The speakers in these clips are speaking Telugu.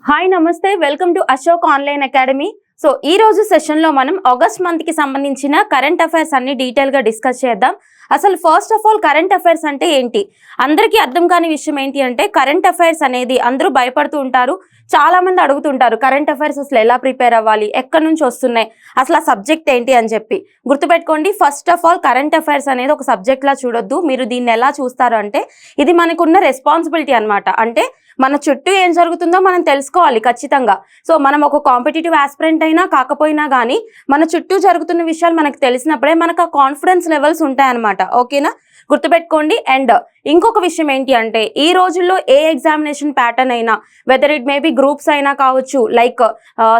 హాయ్ నమస్తే, welcome to Ashok online academy. So ఈ రోజు సెషన్లో మనం ఆగస్ట్ మంత్కి సంబంధించిన కరెంట్ అఫైర్స్ అన్ని డీటెయిల్గా డిస్కస్ చేద్దాం. అసలు first of all current affairs అంటే ఏంటి, అందరికీ అర్థం కాని విషయం ఏంటి అంటే కరెంట్ అఫైర్స్ అనేది అందరూ భయపడుతూ ఉంటారు. చాలా మంది అడుగుతుంటారు కరెంట్ అఫైర్స్ అసలు ఎలా ప్రిపేర్ అవ్వాలి, ఎక్కడి నుంచి వస్తున్నాయి, అసలు ఆ సబ్జెక్ట్ ఏంటి అని చెప్పి. గుర్తుపెట్టుకోండి, first of all current affairs అనేది ఒక సబ్జెక్ట్ లా చూడొద్దు. మీరు దీన్ని ఎలా చూస్తారు అంటే ఇది మనకున్న రెస్పాన్సిబిలిటీ అనమాట. అంటే మన చుట్టూ ఏం జరుగుతుందో మనం తెలుసుకోవాలి ఖచ్చితంగా. సో మనం ఒక కాంపిటేటివ్ ఆస్పిరెంట్ అయినా కాకపోయినా కానీ మన చుట్టూ జరుగుతున్న విషయాలు మనకు తెలిసినప్పుడే మనకు ఆ కాన్ఫిడెన్స్ లెవెల్స్ ఉంటాయన్నమాట. ఓకేనా, గుర్తుపెట్టుకోండి. అండ్ ఇంకొక విషయం ఏంటి అంటే ఈ రోజుల్లో ఏ ఎగ్జామినేషన్ ప్యాటర్న్ అయినా, వెదర్ ఇట్ మేబీ గ్రూప్స్ అయినా కావచ్చు, లైక్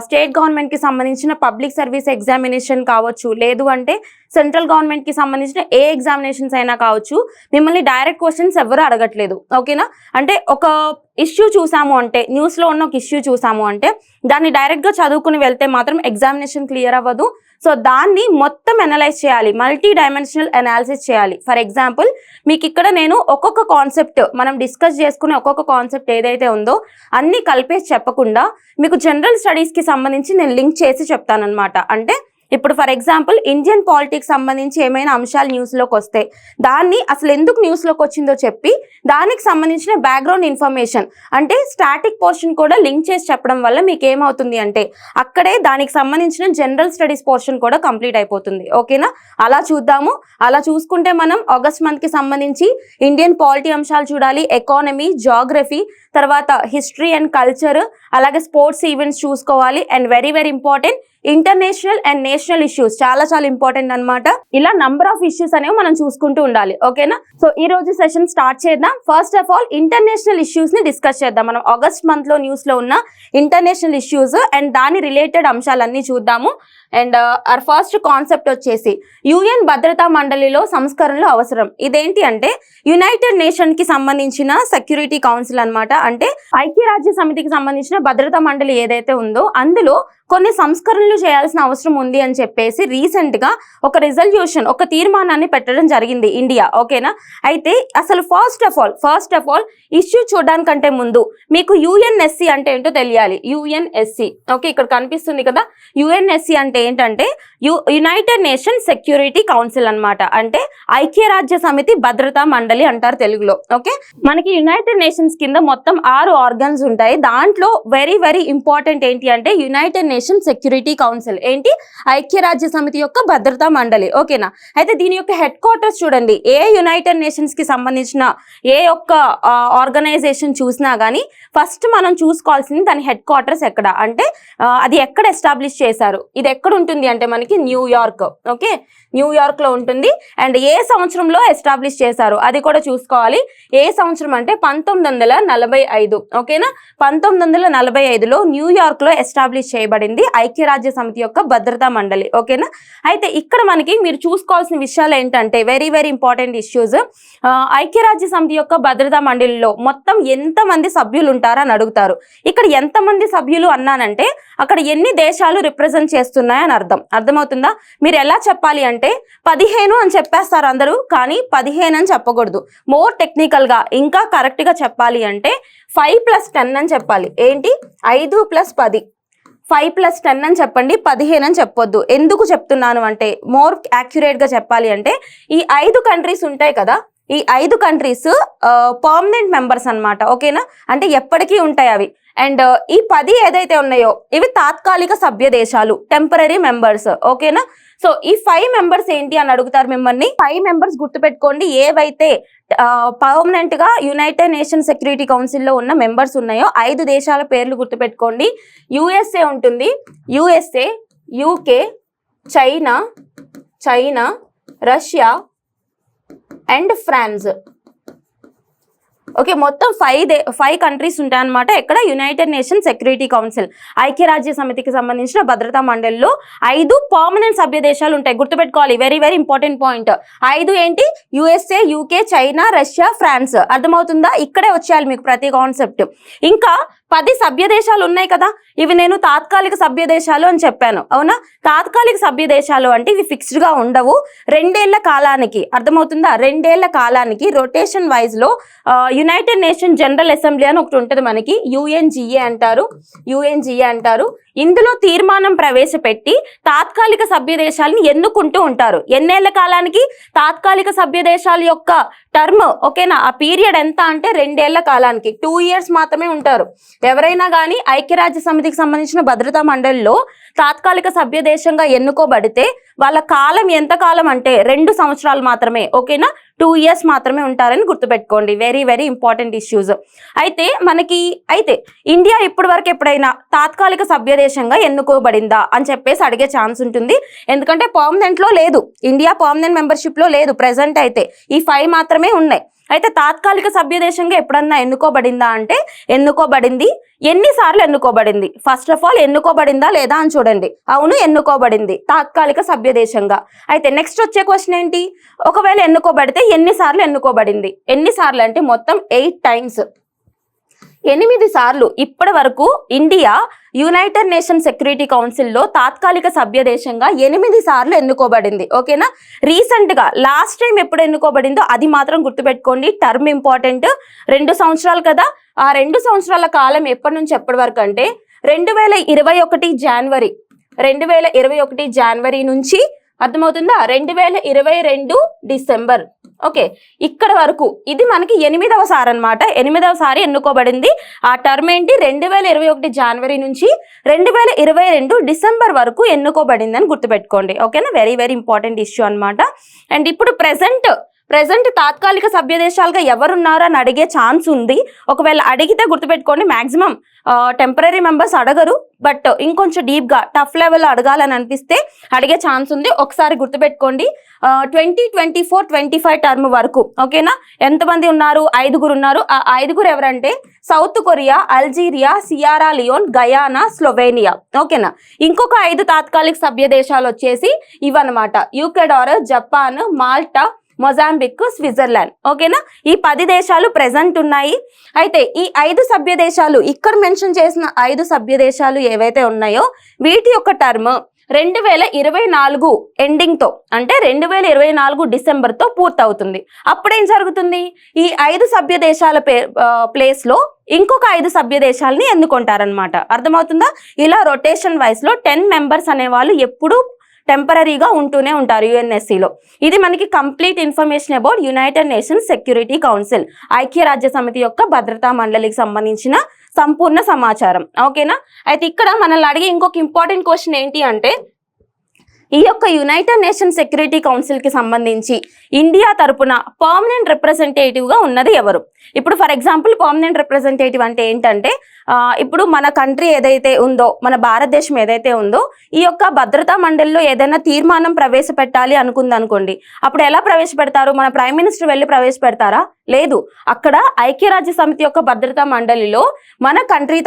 స్టేట్ గవర్నమెంట్కి సంబంధించిన పబ్లిక్ సర్వీస్ ఎగ్జామినేషన్ కావచ్చు, లేదు అంటే సెంట్రల్ గవర్నమెంట్కి సంబంధించిన ఏ ఎగ్జామినేషన్స్ అయినా కావచ్చు, మిమ్మల్ని డైరెక్ట్ క్వశ్చన్స్ ఎవరు అడగట్లేదు. ఓకేనా, అంటే ఒక ఇష్యూ చూసాము అంటే, న్యూస్లో ఉన్న ఒక ఇష్యూ చూసాము అంటే దాన్ని డైరెక్ట్గా చదువుకుని వెళ్తే మాత్రం ఎగ్జామినేషన్ క్లియర్ అవ్వదు. సో దాన్ని మొత్తం అనలైజ్ చేయాలి, మల్టీ డైమెన్షనల్ అనాలిసిస్ చేయాలి. ఫర్ ఎగ్జాంపుల్ మీకు ఇక్కడ నేను ఒక్కొక్క కాన్సెప్ట్ మనం డిస్కస్ చేసుకునే ఒక్కొక్క కాన్సెప్ట్ ఏదైతే ఉందో అన్ని కలిపేసి చెప్పకుండా మీకు జనరల్ స్టడీస్కి సంబంధించి నేను లింక్ చేసి చెప్తానన్నమాట. అంటే ఇప్పుడు ఫర్ ఎగ్జాంపుల్ ఇండియన్ పాలిటిక్స్ సంబంధించి ఏమైనా అంశాలు న్యూస్లోకి వస్తే దాన్ని అసలు ఎందుకు న్యూస్లోకి వచ్చిందో చెప్పి దానికి సంబంధించిన బ్యాక్గ్రౌండ్ ఇన్ఫర్మేషన్ అంటే స్టాటిక్ పోర్షన్ కూడా లింక్ చేసి చెప్పడం వల్ల మీకు ఏమవుతుంది అంటే అక్కడే దానికి సంబంధించిన జనరల్ స్టడీస్ పోర్షన్ కూడా కంప్లీట్ అయిపోతుంది. ఓకేనా, అలా చూద్దాము. అలా చూసుకుంటే మనం ఆగస్ట్ మంత్కి సంబంధించి ఇండియన్ పాలిటీ అంశాలు చూడాలి, ఎకానమీ, జాగ్రఫీ, తర్వాత హిస్టరీ అండ్ కల్చర్, అలాగే స్పోర్ట్స్ ఈవెంట్స్ చూసుకోవాలి. And very very important international and national issues చాలా చాలా ఇంపార్టెంట్ అనమాట. ఇలా నంబర్ ఆఫ్ ఇష్యూస్ అనేవి మనం చూసుకుంటూ ఉండాలి. ఓకేనా, సో ఈ రోజు సెషన్ స్టార్ట్ చేద్దాం. First of all international issues ని డిస్కస్ చేద్దాం. మనం ఆగస్ట్ మంత్ లో న్యూస్ లో ఉన్న ఇంటర్నేషనల్ ఇష్యూస్ అండ్ దాని రిలేటెడ్ అంశాలన్నీ చూద్దాము. అండ్ అవర్ ఫస్ట్ కాన్సెప్ట్ వచ్చేసి యుఎన్ భద్రతా మండలిలో సంస్కరణలు అవసరం. ఇదేంటి అంటే యునైటెడ్ నేషన్ కి సంబంధించిన సెక్యూరిటీ కౌన్సిల్ అనమాట. అంటే ఐక్యరాజ్య సమితికి సంబంధించిన భద్రతా మండలి ఏదైతే ఉందో అందులో కొన్ని సంస్కరణలు చేయాల్సిన అవసరం ఉంది అని చెప్పేసి రీసెంట్ గా ఒక రిజల్యూషన్, ఒక తీర్మానాన్ని పెట్టడం జరిగింది ఇండియా. ఓకేనా, అయితే అసలు ఫస్ట్ ఆఫ్ ఆల్ ఇష్యూ చూడడానికంటే ముందు మీకు యుఎన్ఎస్సి అంటే ఏంటో తెలియాలి. యుఎన్ఎస్సి, ఓకే, ఇక్కడ కనిపిస్తుంది కదా. యుఎన్ఎస్సి అంటే ఏంటంటే యునైటెడ్ నేషన్ సెక్యూరిటీ కౌన్సిల్ అన్నమాట. అంటే ఐక్యరాజ్య సమితి భద్రతా మండలి అంటారు తెలుగులో. ఓకే, మనకి యునైటెడ్ నేషన్స్ కింద మొత్తం 6 ఆర్గన్స్ ఉంటాయి. దాంట్లో వెరీ వెరీ ఇంపార్టెంట్ ఏంటి అంటే యునైటెడ్ నేషన్ సెక్యూరిటీ కౌన్సిల్ ఏంటి, ఐక్యరాజ్య సమితి యొక్క భద్రతా మండలి. ఓకేనా, అయితే దీని యొక్క హెడ్ క్వార్టర్స్ చూడండి. ఏ యునైటెడ్ నేషన్స్ కి సంబంధించిన ఏ ఒక్క ఆర్గనైజేషన్ చూసినా గానీ ఫస్ట్ మనం చూసుకోవాల్సింది దాని హెడ్ క్వార్టర్స్ ఎక్కడ అంటే అది ఎక్కడ ఎస్టాబ్లిష్ చేశారు. ఇది ఎక్కడ ఉంటుంది అంటే మనకి న్యూయార్క్. ఓకే, న్యూయార్క్ లో ఉంటుంది. అండ్ ఏ సంవత్సరంలో ఎస్టాబ్లిష్ చేశారు అది కూడా చూసుకోవాలి. ఏ సంవత్సరం అంటే 1945. ఓకేనా, 1945లో న్యూయార్క్ లో ఎస్టాబ్లిష్ చేయబడింది ఐక్యరాజ్య సమితి యొక్క భద్రతా మండలి. ఓకేనా, అయితే ఇక్కడ మనకి మీరు చూసుకోవాల్సిన విషయాలు ఏంటంటే వెరీ వెరీ ఇంపార్టెంట్ ఇష్యూస్. ఐక్యరాజ్య సమితి యొక్క భద్రతా మండలిలో మొత్తం ఎంతమంది సభ్యులు ఉంటారని అడుగుతారు. ఇక్కడ ఎంతమంది సభ్యులు అన్నానంటే అక్కడ ఎన్ని దేశాలు రిప్రజెంట్ చేస్తున్నాయని అర్థమవుతుందా. మీరు ఎలా చెప్పాలి అంటే 15 అని చెప్పేస్తారు అందరూ, కానీ 15 అని చెప్పకూడదు. మోర్ టెక్నికల్ గా ఇంకా కరెక్ట్ గా చెప్పాలి అంటే 5+10 అని చెప్పాలి. ఏంటి, 5+10, 5+10 అని చెప్పండి, 15 అని చెప్పొద్దు. ఎందుకు చెప్తున్నాను అంటే మోర్ యాక్యురేట్ గా చెప్పాలి అంటే ఈ 5 కంట్రీస్ ఉంటాయి కదా, ఈ 5 కంట్రీస్ పర్మనెంట్ మెంబర్స్ అన్నమాట. ఓకేనా, అంటే ఎప్పటికీ ఉంటాయి అవి. అండ్ ఈ 10 ఏదైతే ఉన్నాయో ఇవి తాత్కాలిక సభ్య దేశాలు, టెంపరరీ మెంబర్స్. ఓకేనా, సో ఈ 5 మెంబర్స్ ఏంటి అని అడుగుతారు మిమ్మల్ని. 5 మెంబర్స్ గుర్తుపెట్టుకోండి. ఏవైతే పర్మనెంట్ గా యునైటెడ్ నేషన్ సెక్యూరిటీ కౌన్సిల్లో ఉన్న మెంబర్స్ ఉన్నాయో 5 దేశాల పేర్లు గుర్తుపెట్టుకోండి. యుఎస్ఏ ఉంటుంది, USA, UK, China, Russia and France. Okay, మొత్తం 5 కంట్రీస్ ఉంటాయి అనమాట. ఇక్కడ యునైటెడ్ నేషన్ సెక్యూరిటీ కౌన్సిల్ ఐక్యరాజ్య సమితికి సంబంధించిన భద్రతా మండలిలో 5 పర్మనెంట్ సభ్య దేశాలు ఉంటాయి. గుర్తుపెట్టుకోవాలి, వెరీ వెరీ ఇంపార్టెంట్ పాయింట్. 5 ఏంటి, USA, UK, China, Russia, France. అర్థమవుతుందా, ఇక్కడే వచ్చేయాలి మీకు ప్రతి కాన్సెప్ట్. ఇంకా 10 సభ్య దేశాలు ఉన్నాయి కదా, ఇవి నేను తాత్కాలిక సభ్య దేశాలు అని చెప్పాను, అవునా? తాత్కాలిక సభ్య దేశాలు అంటే ఇవి ఫిక్స్డ్ గా ఉండవు, 2 ఏళ్ల కాలానికి, అర్థమవుతుందా? 2 ఏళ్ల కాలానికి రొటేషన్ వైజ్ లో యునైటెడ్ నేషన్ జనరల్ అసెంబ్లీ అని ఒకటి ఉంటుంది మనకి, యుఎన్జిఏ అంటారు. ఇందులో తీర్మానం ప్రవేశపెట్టి తాత్కాలిక సభ్య దేశాలను ఎన్నుకుంటూ ఉంటారు. ఎన్నేళ్ల కాలానికి? తాత్కాలిక సభ్య దేశాల యొక్క టర్మ్, ఓకేనా, ఆ పీరియడ్ ఎంత అంటే 2 ఏళ్ల కాలానికి, 2 years మాత్రమే ఉంటారు. ఎవరైనా కానీ ఐక్యరాజ్య సమితికి సంబంధించిన భద్రతా మండలిలో తాత్కాలిక సభ్య దేశంగా ఎన్నుకోబడితే వాళ్ళ కాలం ఎంత కాలం అంటే 2 సంవత్సరాలు మాత్రమే, ఓకేనా, 2 years మాత్రమే ఉంటారని గుర్తుపెట్టుకోండి. Very very important issues. అయితే ఇండియా ఇప్పటి వరకు ఎప్పుడైనా తాత్కాలిక సభ్య దేశంగా ఎన్నుకోబడిందా అని చెప్పేసి అడిగే ఛాన్స్ ఉంటుంది. ఎందుకంటే పర్మనెంట్ లో లేదు, ఇండియా పర్మనెంట్ మెంబర్షిప్ లో లేదు ప్రెసెంట్ అయితే, ఈ 5 మాత్రమే ఉన్నాయి. అయితే తాత్కాలిక సభ్య దేశంగా ఎప్పుడన్నా ఎన్నుకోబడిందా అంటే ఎన్నుకోబడింది. ఎన్నిసార్లు ఎన్నుకోబడింది? ఫస్ట్ ఆఫ్ ఆల్ ఎన్నుకోబడిందా లేదా అని చూడండి. అవును, ఎన్నుకోబడింది తాత్కాలిక సభ్య దేశంగా. అయితే నెక్స్ట్ వచ్చే క్వశ్చన్ ఏంటి? ఒకవేళ ఎన్నుకోబడితే ఎన్నిసార్లు ఎన్నుకోబడింది? ఎన్నిసార్లు అంటే మొత్తం 8 times, 8 సార్లు ఇప్పటి వరకు ఇండియా యునైటెడ్ నేషన్ సెక్యూరిటీ కౌన్సిల్లో తాత్కాలిక సభ్య దేశంగా 8 సార్లు ఎన్నుకోబడింది, ఓకేనా? రీసెంట్ గా లాస్ట్ టైం ఎప్పుడు ఎన్నుకోబడిందో అది మాత్రం గుర్తుపెట్టుకోండి. Term important. 2 సంవత్సరాలు కదా, ఆ 2 సంవత్సరాల కాలం ఎప్పటి నుంచి ఎప్పటి వరకు అంటే 2021 జనవరి నుంచి, అర్థమవుతుందా, 2022 డిసెంబర్, ఓకే, ఇక్కడ వరకు ఇది మనకి 8వ సారి అనమాట. 8వ సారి ఎన్నుకోబడింది. ఆ టర్మ్ ఏంటి? 2021 జనవరి నుంచి 2022 డిసెంబర్ వరకు ఎన్నుకోబడింది అని గుర్తుపెట్టుకోండి, ఓకేనా? వెరీ వెరీ ఇంపార్టెంట్ ఇష్యూ అనమాట. అండ్ ఇప్పుడు ప్రెసెంట్ తాత్కాలిక సభ్య దేశాలుగా ఎవరున్నారు అని అడిగే ఛాన్స్ ఉంది. ఒకవేళ అడిగితే గుర్తుపెట్టుకోండి, మాక్సిమం టెంపరీ మెంబర్స్ అడగరు, బట్ ఇంకొంచెం డీప్ గా టఫ్ లెవెల్ అడగాలని అనిపిస్తే అడిగే ఛాన్స్ ఉంది. ఒకసారి గుర్తుపెట్టుకోండి, 2024-25 టర్మ్ వరకు, ఓకేనా, ఎంతమంది ఉన్నారు? 5 ఉన్నారు. ఆ 5 ఎవరంటే South Korea, Algeria, Sierra Leone, Guyana, Slovenia, ఓకేనా. ఇంకొక 5 తాత్కాలిక సభ్య దేశాలు వచ్చేసి ఇవన్నమాట: Ecuador, Japan, Malta, Mozambique, Switzerland, ఓకేనా. ఈ 10 దేశాలు ప్రెసెంట్ ఉన్నాయి. అయితే ఈ 5 సభ్య దేశాలు, ఇక్కడ మెన్షన్ చేసిన 5 సభ్య దేశాలు ఏవైతే ఉన్నాయో వీటి యొక్క టర్మ్ 2024 ఎండింగ్ తో, అంటే 2024 డిసెంబర్ తో పూర్తవుతుంది. అప్పుడేం జరుగుతుంది? ఈ 5 సభ్య దేశాల ప్లేస్ లో ఇంకొక 5 సభ్య దేశాలని ఎన్నుకుంటారనమాట. అర్థమవుతుందా? ఇలా రొటేషన్ వైస్ లో 10 మెంబర్స్ అనేవాళ్ళు ఎప్పుడు టెంపరీగా ఉంటూనే ఉంటారు యుఎన్ఎస్సిలో. ఇది మనకి complete information about United nations security council, ఐక్యరాజ్య సమితి యొక్క భద్రతా మండలికి సంబంధించిన సంపూర్ణ సమాచారం, ఓకేనా. అయితే ఇక్కడ మనల్ని అడిగే ఇంకొక ఇంపార్టెంట్ క్వశ్చన్ ఏంటి అంటే, ఈ యొక్క యునైటెడ్ నేషన్ సెక్యూరిటీ కౌన్సిల్ కి సంబంధించి ఇండియా తరపున పర్మనెంట్ రిప్రజెంటేటివ్ గా ఉన్నది ఎవరు? ఇప్పుడు ఫర్ ఎగ్జాంపుల్ పర్మనెంట్ రిప్రజెంటేటివ్ అంటే ఏంటంటే, ఇప్పుడు మన కంట్రీ ఏదైతే ఉందో, మన భారతదేశం ఏదైతే ఉందో, ఈ యొక్క భద్రతా మండలిలో ఏదైనా తీర్మానం ప్రవేశపెట్టాలి అనుకుందనుకోండి, అప్పుడు ఎలా ప్రవేశపెడతారు? మన ప్రైమ్ మినిస్టర్ వెళ్ళి ప్రవేశపెడతారా? లేదు. అక్కడ ఐక్యరాజ్య సమితి యొక్క భద్రతా మండలిలో మన కంట్రీ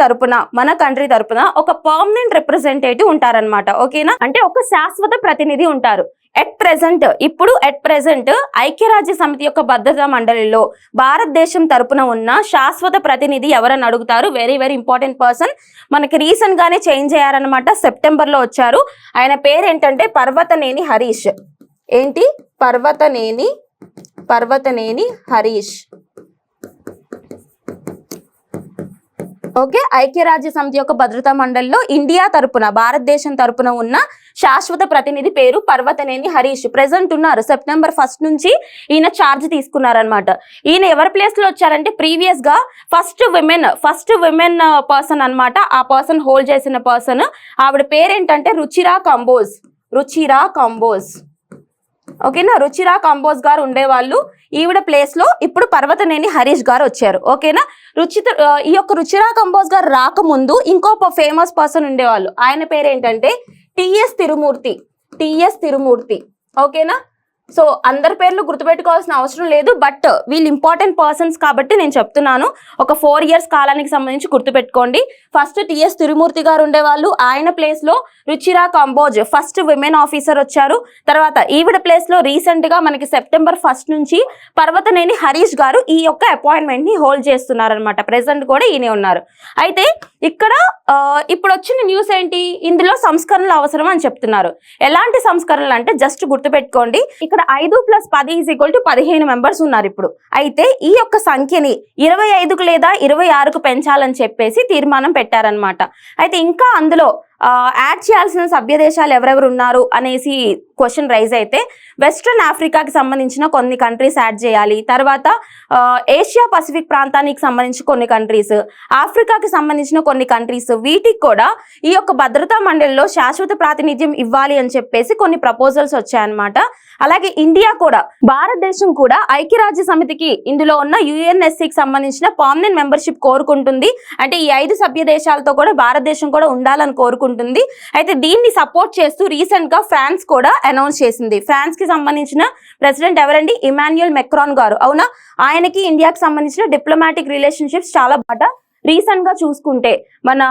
తరపున ఒక పర్మనెంట్ రిప్రజెంటేటివ్ ఉంటారనమాట, ఓకేనా. అంటే ఒక శాశ్వత ప్రతినిధి ఉంటారు. ఎట్ ప్రెసెంట్ ఐక్యరాజ్య సమితి యొక్క భద్రతా మండలిలో భారతదేశం తరపున ఉన్న శాశ్వత ప్రతినిధి ఎవరని అడుగుతారు. Very very important person. మనకి రీసెంట్ గానే చేంజ్ అయ్యారనమాట, సెప్టెంబర్ లో వచ్చారు. ఆయన పేరు ఏంటంటే పర్వతనేని హరీష్. ఏంటి? పర్వతనేని హరీష్, ఓకే. ఐక్యరాజ్య సమితి యొక్క భద్రతా మండలిలో ఇండియా తరపున, భారతదేశం తరపున ఉన్న శాశ్వత ప్రతినిధి పేరు పర్వతనేని హరీష్. ప్రెసెంట్ ఉన్నారు. సెప్టెంబర్ 1 నుంచి ఈయన ఛార్జ్ తీసుకున్నారనమాట. ఈయన ఎవరి ప్లేస్ లో వచ్చారంటే, ప్రీవియస్ గా ఫస్ట్ విమెన్ పర్సన్ అనమాట. ఆ పర్సన్ హోల్డ్ చేసిన పర్సన్, ఆవిడ పేరేంటంటే రుచిరా కంబోజ్, ఓకేనా. రుచిరా కంబోజ్ గారు ఉండేవాళ్ళు. ఈవిడ ప్లేస్ లో ఇప్పుడు పర్వతనేని హరీష్ గారు వచ్చారు, ఓకేనా. ఈ యొక్క రుచిరా కంబోజ్ గారు రాకముందు ఇంకో ఫేమస్ పర్సన్ ఉండేవాళ్ళు. ఆయన పేరు ఏంటంటే టిఎస్ తిరుమూర్తి, ఓకేనా. సో అందరి పేర్లు గుర్తుపెట్టుకోవాల్సిన అవసరం లేదు, బట్ వీళ్ళు ఇంపార్టెంట్ పర్సన్స్ కాబట్టి నేను చెప్తున్నాను. ఒక 4 years కాలానికి సంబంధించి గుర్తుపెట్టుకోండి. ఫస్ట్ టిఎస్ తిరుమూర్తి గారు ఉండేవాళ్ళు, ఆయన ప్లేస్ లో రుచిరా కంబోజ్ ఫస్ట్ విమెన్ ఆఫీసర్ వచ్చారు. తర్వాత ఈవిడ ప్లేస్ లో రీసెంట్ గా మనకి September 1 నుంచి పర్వతనేని హరీష్ గారు ఈ యొక్క అపాయింట్మెంట్ ని హోల్డ్ చేస్తున్నారు అనమాట. ప్రెసెంట్ కూడా ఈయనే ఉన్నారు. అయితే ఇక్కడ ఇప్పుడు వచ్చిన న్యూస్ ఏంటి, ఇందులో సంస్కరణలు అవసరం అని చెప్తున్నారు. ఎలాంటి సంస్కరణలు అంటే జస్ట్ గుర్తుపెట్టుకోండి, ఇక్కడ 5 + 10 = 15 మెంబర్స్ ఉన్నారు ఇప్పుడు. అయితే ఈ యొక్క సంఖ్యని 25కు లేదా 26కు పెంచాలని చెప్పేసి తీర్మానం పెట్టారనమాట. అయితే ఇంకా అందులో యాడ్ చేయాల్సిన సభ్య దేశాలు ఎవరెవరు ఉన్నారు అనేసి క్వశ్చన్ రైజ్ అయితే వెస్ట్రన్ ఆఫ్రికాకి సంబంధించిన కొన్ని కంట్రీస్ యాడ్ చేయాలి. తర్వాత ఏషియా పసిఫిక్ ప్రాంతానికి సంబంధించి కొన్ని కంట్రీస్, ఆఫ్రికాకి సంబంధించిన కొన్ని కంట్రీస్, వీటికి కూడా ఈ యొక్క భద్రతా మండలిలో శాశ్వత ప్రాతినిధ్యం ఇవ్వాలి అని చెప్పేసి కొన్ని ప్రపోజల్స్ వచ్చాయన్నమాట. అలాగే ఇండియా కూడా, భారతదేశం కూడా ఐక్యరాజ్య సమితికి ఇందులో ఉన్న UNSCకి సంబంధించిన పర్మనెంట్ మెంబర్షిప్ కోరుకుంటుంది. అంటే ఈ 5 సభ్య దేశాలతో కూడా భారతదేశం కూడా ఉండాలని కోరుకుంటుంది. అయితే దీన్ని సపోర్ట్ చేస్తూ రీసెంట్ గా ఫ్రాన్స్ కూడా అనౌన్స్ చేసింది. ఫ్రాన్స్ కి సంబంధించిన ప్రెసిడెంట్ ఎవరండి, ఇమాన్యుయల్ మెక్రాన్ గారు. అవునా, ఆయనకి ఇండియాకి సంబంధించిన డిప్లొమాటిక్ రిలేషన్షిప్స్ చాలా బాగా. రీసెంట్ గా చూసుకుంటే మన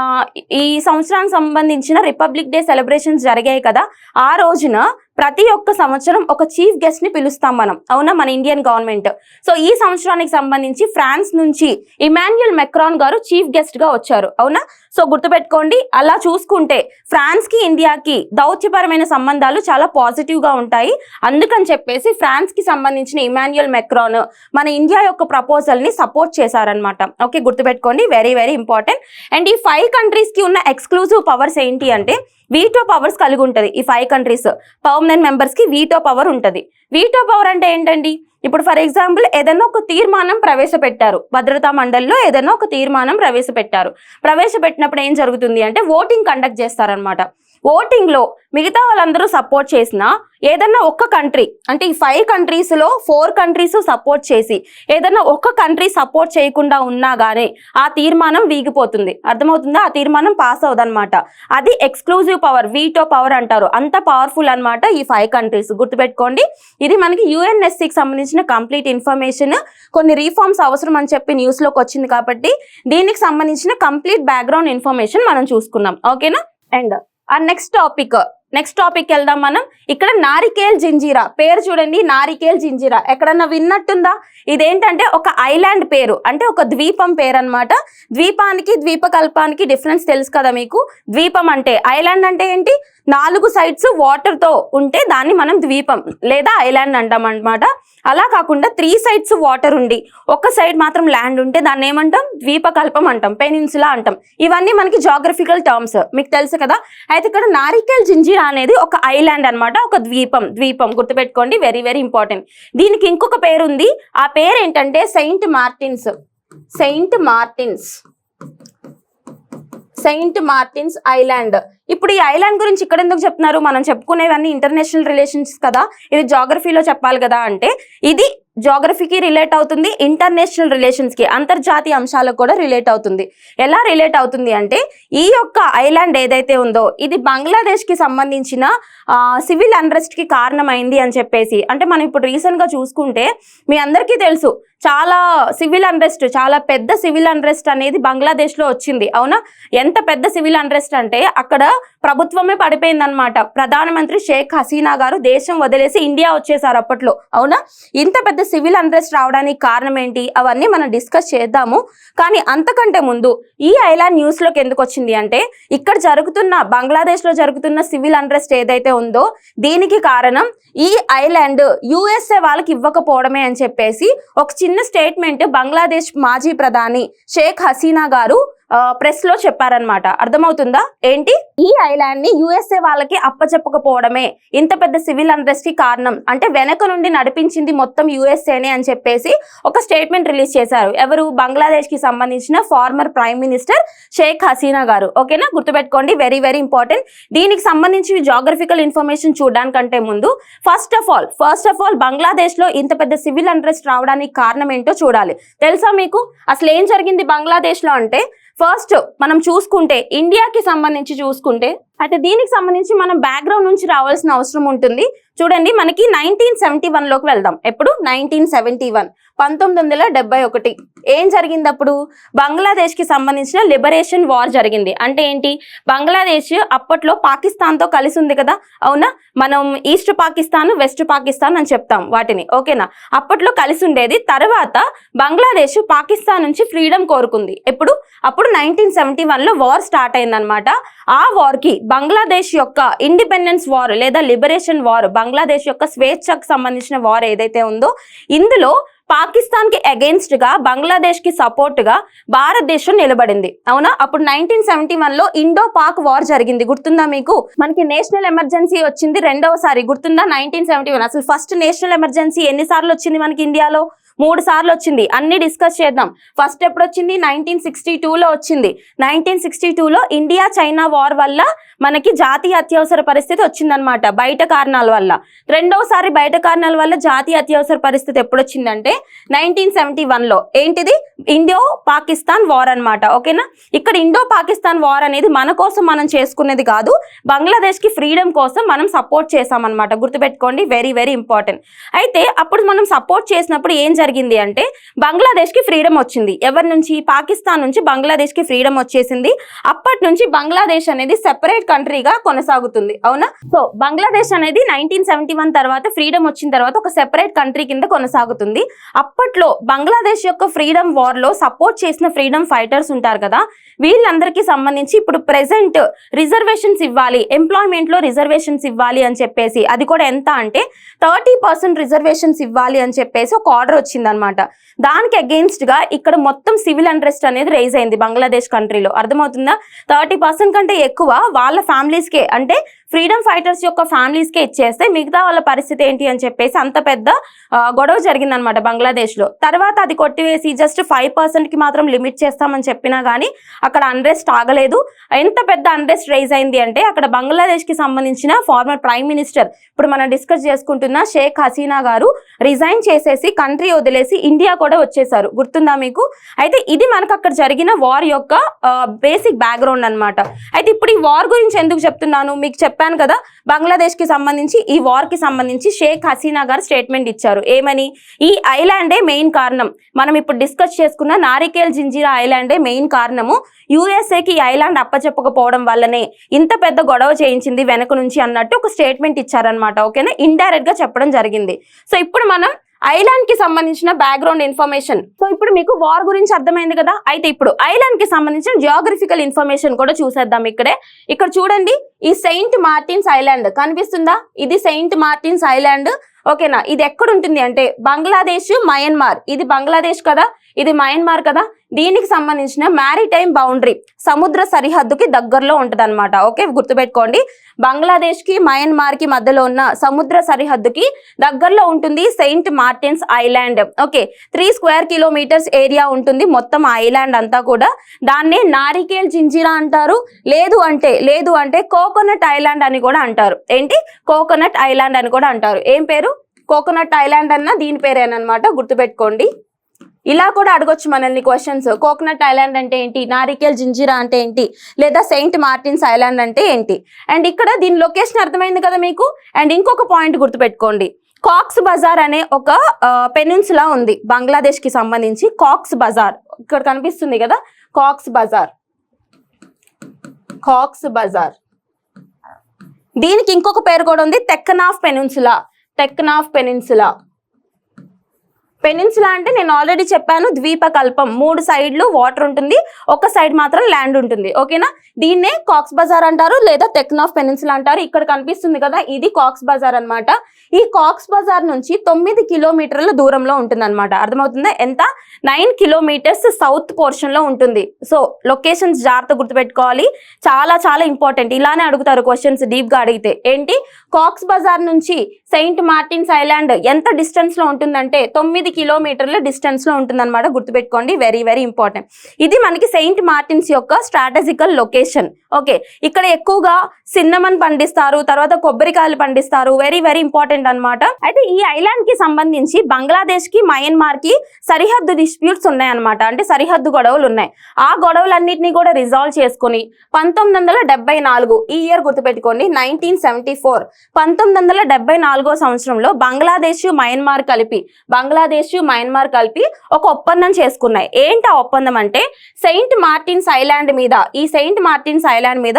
ఈ సంవత్సరానికి సంబంధించిన రిపబ్లిక్ డే సెలబ్రేషన్స్ జరిగాయి కదా, ఆ రోజున ప్రతి ఒక్క సంవత్సరం ఒక చీఫ్ గెస్ట్ ని పిలుస్తాం మనం. అవునా, మన ఇండియన్ గవర్నమెంట్. సో ఈ సంవత్సరానికి సంబంధించి ఫ్రాన్స్ నుంచి ఇమాన్యుయల్ మెక్రాన్ గారు చీఫ్ గెస్ట్ గా వచ్చారు. అవునా, సో గుర్తుపెట్టుకోండి. అలా చూసుకుంటే ఫ్రాన్స్ కి ఇండియాకి దౌత్యపరమైన సంబంధాలు చాలా పాజిటివ్ గా ఉంటాయి. అందుకని చెప్పేసి ఫ్రాన్స్ కి సంబంధించిన ఇమాన్యుయల్ మెక్రాన్ మన ఇండియా యొక్క ప్రపోజల్ ని సపోర్ట్ చేశారనమాట. ఓకే, గుర్తుపెట్టుకోండి, వెరీ వెరీ ఇంపార్టెంట్. అండ్ ఈ 5 కంట్రీస్ కి ఉన్న ఎక్స్క్లూజివ్ పవర్స్ ఏంటి అంటే వీటో పవర్స్ కలిగి ఉంటుంది. ఈ 5 కంట్రీస్ పర్మనెంట్ మెంబర్స్ కి వీటో పవర్ ఉంటుంది. వీటో పవర్ అంటే ఏంటండి, ఇప్పుడు ఫర్ ఎగ్జాంపుల్ ఏదైనా ఒక తీర్మానం ప్రవేశపెట్టారు, భద్రతా మండలిలో ఏదైనా ఒక తీర్మానం ప్రవేశపెట్టినప్పుడు ఏం జరుగుతుంది అంటే ఓటింగ్ కండక్ట్ చేస్తారనమాట. ఓటింగ్ లో మిగతా వాళ్ళందరూ సపోర్ట్ చేసినా ఏదన్నా ఒక్క కంట్రీ, అంటే ఈ 5 కంట్రీస్ లో 4 కంట్రీస్ సపోర్ట్ చేసి ఏదన్నా ఒక్క కంట్రీ సపోర్ట్ చేయకుండా ఉన్నా గానీ ఆ తీర్మానం వీగిపోతుంది. అర్థమవుతుందా, ఆ తీర్మానం పాస్ అవుదన్నమాట. అది ఎక్స్క్లూజివ్ పవర్, వీటో పవర్ అంటారు. అంత పవర్ఫుల్ అన్నమాట ఈ 5 కంట్రీస్. గుర్తుపెట్టుకోండి, ఇది మనకి UNSCకి సంబంధించిన కంప్లీట్ ఇన్ఫర్మేషన్. కొన్ని రీఫార్మ్స్ అవసరం అని చెప్పి న్యూస్ లోకి వచ్చింది కాబట్టి దీనికి సంబంధించిన కంప్లీట్ బ్యాక్గ్రౌండ్ ఇన్ఫర్మేషన్ మనం చూసుకున్నాం. ఓకేనా, అండ్ ఆ నెక్స్ట్ టాపిక్ వెళ్దాం మనం. ఇక్కడ నారికేల్ జింజీరా పేరు చూడండి, నారికేల్ జింజీరా ఎక్కడన్నా విన్నట్టుందా? ఇదేంటంటే ఒక ఐలాండ్ పేరు, అంటే ఒక ద్వీపం పేరు అనమాట. ద్వీపానికి ద్వీపకల్పానికి డిఫరెన్స్ తెలుసు కదా మీకు. ద్వీపం అంటే, ఐలాండ్ అంటే ఏంటి, 4 సైడ్స్ వాటర్ తో ఉంటే దాన్ని మనం ద్వీపం లేదా ఐలాండ్ అంటాం అనమాట. అలా కాకుండా 3 సైడ్స్ వాటర్ ఉండి ఒక సైడ్ మాత్రం ల్యాండ్ ఉంటే దాన్ని ఏమంటాం, ద్వీపకల్పం అంటాం, పెనిన్సులా అంటాం. ఇవన్నీ మనకి జాగ్రఫికల్ టర్మ్స్, మీకు తెలుసు కదా. అయితే ఇక్కడ నారికేల్ జింజీరా అనేది ఒక ఐలాండ్ అన్నమాట, ఒక ద్వీపం. గుర్తుపెట్టుకోండి, వెరీ వెరీ ఇంపార్టెంట్. దీనికి ఇంకొక పేరు ఉంది, ఆ పేరు ఏంటంటే సెయింట్ మార్టిన్స్ ఐలాండ్. ఇప్పుడు ఈ ఐలాండ్ గురించి ఇక్కడ ఎందుకు చెప్తున్నారు, మనం చెప్పుకునేవన్నీ ఇంటర్నేషనల్ రిలేషన్స్ కదా, ఇది జాగ్రఫీలో చెప్పాలి కదా అంటే ఇది జాగ్రఫీకి రిలేట్ అవుతుంది, ఇంటర్నేషనల్ రిలేషన్స్ కి, అంతర్జాతీయ అంశాలకు కూడా రిలేట్ అవుతుంది. ఎలా రిలేట్ అవుతుంది అంటే ఈ యొక్క ఐలాండ్ ఏదైతే ఉందో ఇది బంగ్లాదేశ్ కి సంబంధించిన సివిల్ అన్రెస్ట్ కి కారణమైంది అని చెప్పేసి. అంటే మనం ఇప్పుడు రీసెంట్ గా చూసుకుంటే మీ అందరికీ తెలుసు, చాలా పెద్ద సివిల్ అన్రెస్ట్ అనేది బంగ్లాదేశ్ లో వచ్చింది. అవునా, ఎంత పెద్ద సివిల్ అన్రెస్ట్ అంటే అక్కడ ప్రభుత్వమే పడిపోయింది అనమాట. ప్రధానమంత్రి షేక్ హసీనా గారు దేశం వదిలేసి ఇండియా వచ్చేసారు అప్పట్లో. అవునా, ఇంత పెద్ద సివిల్ అన్రెస్ట్ రావడానికి కారణం ఏంటి, అవన్నీ మనం డిస్కస్ చేద్దాము. కానీ అంతకంటే ముందు ఈ ఐలాండ్ న్యూస్ లోకి ఎందుకు వచ్చింది అంటే ఇక్కడ బంగ్లాదేశ్ లో జరుగుతున్న సివిల్ అన్రెస్ట్ ఏదైతే ఉందో దీనికి కారణం ఈ ఐలాండ్ USA వాళ్ళకి ఇవ్వకపోవడమే అని చెప్పేసి ఒక చిన్న స్టేట్మెంట్ బంగ్లాదేశ్ మాజీ ప్రధాని షేక్ హసీనా గారు ప్రెస్ లో చెప్పారనమాట. అర్థమవుతుందా, ఏంటి, ఈ ఐలాండ్ ని USA వాళ్ళకి అప్పచెప్పకపోవడమే ఇంత పెద్ద సివిల్ అన్రెస్ట్ కి కారణం, అంటే వెనక నుండి నడిపించింది మొత్తం USAనే అని చెప్పేసి ఒక స్టేట్మెంట్ రిలీజ్ చేశారు. ఎవరు, బంగ్లాదేశ్ కి సంబంధించిన former prime minister Sheikh Hasina గారు. ఓకేనా, గుర్తుపెట్టుకోండి, వెరీ వెరీ ఇంపార్టెంట్. దీనికి సంబంధించి జాగ్రఫికల్ ఇన్ఫర్మేషన్ చూడడానికంటే ముందు ఫస్ట్ ఆఫ్ ఆల్ బంగ్లాదేశ్ లో ఇంత పెద్ద సివిల్ అన్రెస్ట్ రావడానికి కారణం ఏంటో చూడాలి. తెలుసా మీకు అసలు ఏం జరిగింది బంగ్లాదేశ్ లో అంటే, ఫస్ట్ మనం చూసుకుంటే ఇండియాకి సంబంధించి చూసుకుంటే అయితే దీనికి సంబంధించి మనం బ్యాక్గ్రౌండ్ నుంచి రావాల్సిన అవసరం ఉంటుంది. చూడండి, మనకి 1971 లోకి వెళ్దాం. ఎప్పుడు? 1971, 1971. ఏం జరిగింది అప్పుడు? బంగ్లాదేశ్ కి సంబంధించిన లిబరేషన్ వార్ జరిగింది. అంటే ఏంటి? బంగ్లాదేశ్ అప్పట్లో పాకిస్తాన్ తో కలిసి ఉంది కదా, అవునా? మనం ఈస్ట్ పాకిస్తాన్, వెస్ట్ పాకిస్తాన్ అని చెప్తాం వాటిని, ఓకేనా? అప్పట్లో కలిసి ఉండేది. తర్వాత బంగ్లాదేశ్ పాకిస్తాన్ నుంచి ఫ్రీడమ్ కోరుకుంది. ఎప్పుడు? అప్పుడు 1971 లో వార్ స్టార్ట్ అయిందనమాట. ఆ వార్ కి బంగ్లాదేశ్ యొక్క ఇండిపెండెన్స్ వార్ లేదా లిబరేషన్ వార్, బంగ్లాదేశ్ యొక్క స్వేచ్ఛకు సంబంధించిన వార్ ఏదైతే ఉందో, ఇందులో పాకిస్తాన్ కి అగెయిన్స్ట్ గా, బంగ్లాదేశ్ కి సపోర్ట్ గా భారతదేశం నిలబడింది, అవునా? అప్పుడు 1971 లో ఇండో పాక్ వార్ జరిగింది. గుర్తుందా మీకు? మనకి నేషనల్ ఎమర్జెన్సీ వచ్చింది రెండవసారి. గుర్తుందా? 1971. అసలు ఫస్ట్ నేషనల్ ఎమర్జెన్సీ ఎన్నిసార్లు వచ్చింది మనకి ఇండియాలో? 3 సార్లు వచ్చింది. అన్ని డిస్కస్ చేద్దాం. ఫస్ట్ ఎప్పుడు వచ్చింది? 1962 లో వచ్చింది. 1962 లో ఇండియా చైనా వార్ వల్ల మనకి జాతీయ అత్యవసర పరిస్థితి వచ్చిందనమాట, బయట కారణాల వల్ల. రెండోసారి బయట కారణాల వల్ల జాతీయ అత్యవసర పరిస్థితి ఎప్పుడు వచ్చిందంటే 1971 లో. ఏంటిది? ఇండో పాకిస్తాన్ వార్ అన్నమాట, ఓకేనా? ఇక్కడ ఇండో పాకిస్తాన్ వార్ అనేది మన కోసం మనం చేసుకునేది కాదు, బంగ్లాదేశ్ కి ఫ్రీడమ్ కోసం మనం సపోర్ట్ చేసామన్నమాట. గుర్తుపెట్టుకోండి, వెరీ వెరీ ఇంపార్టెంట్. అయితే అప్పుడు మనం సపోర్ట్ చేసినప్పుడు ఏం జరిగింది అంటే బంగ్లాదేశ్ కి ఫ్రీడమ్ వచ్చింది. ఎవరి నుంచి? పాకిస్తాన్ నుంచి బంగ్లాదేశ్ కి ఫ్రీడమ్ వచ్చేసింది. అప్పటి నుంచి బంగ్లాదేశ్ అనేది సెపరేట్ కంట్రీగా కొనసాగుతుంది, అవునా? సో బంగ్లాదేశ్ అనేది 1971 తర్వాత ఫ్రీడమ్ వచ్చిన తర్వాత ఒక సెపరేట్ కంట్రీ కింద కొనసాగుతుంది. అప్పట్లో బంగ్లాదేశ్ యొక్క ఫ్రీడమ్ వార్ లో సపోర్ట్ చేసిన ఫ్రీడమ్ ఫైటర్స్ ఉంటారు కదా, వీళ్ళందరికీ సంబంధించి ఇప్పుడు ప్రెసెంట్ రిజర్వేషన్స్ ఇవ్వాలి, ఎంప్లాయ్మెంట్ లో రిజర్వేషన్స్ ఇవ్వాలి అని చెప్పేసి, అది కూడా ఎంత అంటే 30% రిజర్వేషన్స్ ఇవ్వాలి అని చెప్పేసి ఒక ఆర్డర్ వచ్చిందనమాట. దానికి అగెయిన్స్ట్ గా ఇక్కడ మొత్తం సివిల్ అన్రెస్ట్ అనేది రైజ్ అయింది బంగ్లాదేశ్ కంట్రీలో. అర్థమవుతుందా? 30% కంటే ఎక్కువ వాళ్ళ ఫ్యామిలీస్ కే, అంటే ఫ్రీడమ్ ఫైటర్స్ యొక్క ఫ్యామిలీస్ కే ఇచ్చేస్తే మిగతా వాళ్ళ పరిస్థితి ఏంటి అని చెప్పేసి అంత పెద్ద గొడవ జరిగిందనమాట బంగ్లాదేశ్ లో. తర్వాత అది కొట్టివేసి జస్ట్ 5% కి మాత్రం లిమిట్ చేస్తామని చెప్పినా గానీ అక్కడ అన్రెస్ట్ ఆగలేదు. ఎంత పెద్ద అన్రెస్ట్ రైజ్ అయింది అంటే అక్కడ బంగ్లాదేశ్ కి సంబంధించిన ఫార్మర్ ప్రైమ్ మినిస్టర్, ఇప్పుడు మనం డిస్కస్ చేసుకుంటున్న షేక్ హసీనా గారు రిజైన్ చేసేసి కంట్రీ వదిలేసి ఇండియా కూడా వచ్చేసారు. గుర్తుందా మీకు? అయితే ఇది మనకు అక్కడ జరిగిన వార్ యొక్క బేసిక్ బ్యాక్గ్రౌండ్ అన్నమాట. అయితే ఇప్పుడు ఈ వార్ గురించి ఎందుకు చెప్తున్నాను? మీకు చెప్పాను కదా, బంగ్లాదేశ్ కి సంబంధించి ఈ వార్ కి సంబంధించి షేక్ హసీనా గారు స్టేట్మెంట్ ఇచ్చారు. ఏమని? ఈ ఐలాండే మెయిన్ కారణం. మనం ఇప్పుడు డిస్కస్ చేసుకున్న నారికేల్ జింజీరా ఐలాండే మెయిన్ కారణము. యుఎస్ఏకి ఈ ఐలాండ్ అప్పచెప్పకపోవడం వల్లనే ఇంత పెద్ద గొడవ చేయించింది వెనక నుంచి అన్నట్టు ఒక స్టేట్మెంట్ ఇచ్చారనమాట, ఓకేనా? ఇండైరెక్ట్ గా చెప్పడం జరిగింది. సో ఇప్పుడు మనం ఐలాండ్ కి సంబంధించిన బ్యాక్గ్రౌండ్ ఇన్ఫర్మేషన్, సో ఇప్పుడు మీకు వార్ గురించి అర్థమైంది కదా. అయితే ఇప్పుడు ఐలాండ్ కి సంబంధించిన జియోగ్రఫికల్ ఇన్ఫర్మేషన్ కూడా చూసేద్దాం. ఇక్కడ చూడండి, ఈ సెయింట్ మార్టిన్స్ ఐలాండ్ కనిపిస్తుందా? ఇది సెయింట్ మార్టిన్స్ ఐలాండ్, ఓకేనా? ఇది ఎక్కడ ఉంటుంది అంటే బంగ్లాదేశ్, మయన్మార్. ఇది బంగ్లాదేశ్ కదా, ఇది మయన్మార్ కదా. దీనికి సంబంధించిన మ్యారిటైమ్ బౌండరీ, సముద్ర సరిహద్దుకి దగ్గరలో ఉంటుంది అనమాట, ఓకే? గుర్తుపెట్టుకోండి, బంగ్లాదేశ్ కి మయన్మార్ కి మధ్యలో ఉన్న సముద్ర సరిహద్దుకి దగ్గరలో ఉంటుంది Saint Martin's island, okay? 3 square kilometres area ఉంటుంది మొత్తం ఐలాండ్ అంతా కూడా. దాన్నే నారికేల్ జింజీరా అంటారు, లేదు అంటే కోకోనట్ ఐలాండ్ అని కూడా అంటారు. ఏంటి? కోకోనట్ ఐలాండ్ అని కూడా అంటారు. ఏం పేరు? కోకోనట్ ఐలాండ్ అన్న దీని పేరేనమాట, గుర్తుపెట్టుకోండి. ఇలా కూడా అడగొచ్చు మనల్ని క్వశ్చన్స్. కోకోనట్ ఐలాండ్ అంటే ఏంటి? నారికేల్ జింజీరా అంటే ఏంటి? లేదా సెయింట్ మార్టిన్స్ ఐలాండ్ అంటే ఏంటి? అండ్ ఇక్కడ దీని లొకేషన్ అర్థమైంది కదా మీకు. అండ్ ఇంకొక పాయింట్ గుర్తుపెట్టుకోండి, కాక్స్ బజార్ అనే ఒక పెనిన్సులా ఉంది బంగ్లాదేశ్ కి సంబంధించి. కాక్స్ బజార్ ఇక్కడ కనిపిస్తుంది కదా, కాక్స్ బజార్. దీనికి ఇంకొక పేరు కూడా ఉంది, తెక్కనాఫ్ పెనిన్సులా. పెనిన్సులా అంటే నేను ఆల్రెడీ చెప్పాను, ద్వీపకల్పం. 3 సైడ్లు వాటర్ ఉంటుంది, ఒక సైడ్ మాత్రం ల్యాండ్ ఉంటుంది, ఓకేనా? దీన్నే కాక్స్ బజార్ అంటారు లేదా తెక్నాఫ్ పెనిన్సులా అంటారు. ఇక్కడ కనిపిస్తుంది కదా, ఇది కాక్స్ బజార్ అన్నమాట. ఈ కాక్స్ బజార్ నుంచి 9 కిలోమీటర్ల దూరంలో ఉంటుంది అనమాట. అర్థమవుతుందా? ఎంత? 9 కిలోమీటర్స్ సౌత్ పోర్షన్ లో ఉంటుంది. సో లొకేషన్స్ జాగ్రత్త గుర్తుపెట్టుకోవాలి, చాలా చాలా ఇంపార్టెంట్. ఇలానే అడుగుతారు క్వశ్చన్స్ డీప్ గా అడిగితే. ఏంటి? కాక్స్ బజార్ నుంచి సెయింట్ మార్టిన్స్ ఐలాండ్ ఎంత డిస్టెన్స్ లో ఉంటుందంటే 9 కిలోమీటర్ల డిస్టెన్స్ లో ఉంటుందన్నమాట. గుర్తుపెట్టుకోండి, వెరీ వెరీ ఇంపార్టెంట్. ఇది మనకి సెయింట్ మార్టిన్స్ యొక్క స్ట్రాటజికల్ లొకేషన్. ఓకే, ఇక్కడ ఎక్కువగా సిన్నమన్ పండిస్తారు, తర్వాత కొబ్బరికాయలు పండిస్తారు. వెరీ వెరీ ఇంపార్టెంట్ అన్నమాట. అయితే ఈ ఐలాండ్ కి సంబంధించి బంగ్లాదేశ్ కి మయన్మార్ కి సరిహద్దు డిస్ప్యూట్స్ ఉన్నాయన్నమాట. అంటే సరిహద్దు గొడవలు ఉన్నాయి. ఆ గొడవలన్నింటినీ కూడా రిజాల్వ్ చేసుకుని 1974 ఈ ఇయర్ గుర్తుపెట్టుకోండి, 1974 1974 సంవత్సరంలో బంగ్లాదేశ్ మయన్మార్ కలిపి ఒక ఒప్పందం చేసుకున్నాయి. ఏంటి ఆ ఒప్పందం అంటే సెయింట్ మార్టిన్స్ ఐలాండ్ మీద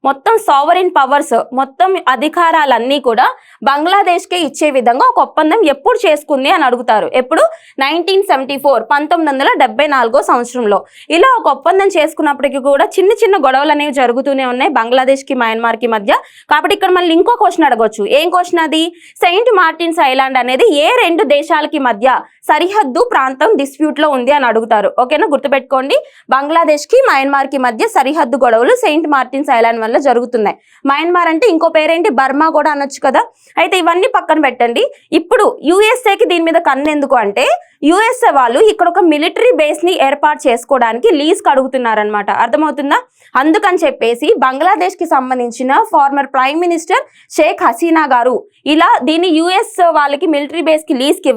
మొత్తం సావరిన్ పవర్స్, మొత్తం అధికారాలన్నీ కూడా బంగ్లాదేశ్కే ఇచ్చే విధంగా ఒక ఒప్పందం ఎప్పుడు చేసుకుంది అని అడుగుతారు. ఎప్పుడు? 1974 1974 సంవత్సరంలో. ఇలా ఒక ఒప్పందం చేసుకున్నప్పటికీ కూడా చిన్న చిన్న గొడవలు అనేవి జరుగుతూనే ఉన్నాయి బంగ్లాదేశ్కి మయన్మార్కి మధ్య. కాబట్టి ఇక్కడ మళ్ళీ ఇంకో క్వశ్చన్ అడగొచ్చు. ఏం క్వశ్చన్ అది? సెయింట్ మార్టిన్స్ ఐలాండ్ అనేది ఏ రెండు దేశాలకి మధ్య సరిహద్దు ప్రాంతం డిస్ప్యూట్ లో ఉంది అని అడుగుతారు. ఓకేనా, గుర్తుపెట్టుకోండి. బంగ్లాదేశ్కి మయన్మార్కి మధ్య సరిహద్దు గొడవలు సెయింట్ మార్టిన్స్ ఐలాండ్ వల్ల జరుగుతున్నాయి. మయన్మార్ అంటే ఇంకో పేరేంటి? బర్మా కూడా అనొచ్చు కదా. అయితే ఇవన్నీ పక్కన పెట్టండి. ఇప్పుడు యుఎస్ఏకి దీని మీద కన్నెందుకు అంటే యుఎస్ఏ వాళ్ళు ఇక్కడ ఒక మిలిటరీ బేస్ ని ఏర్పాటు చేసుకోవడానికి లీజ్ కి అడుగుతున్నారనమాట. అర్థమవుతుందా? అందుకని చెప్పేసి బంగ్లాదేశ్ కి సంబంధించిన former prime minister Sheikh Hasina గారు ఇలా దీన్ని యుఎస్ వాళ్ళకి మిలిటరీ బేస్ కి లీజ్ కి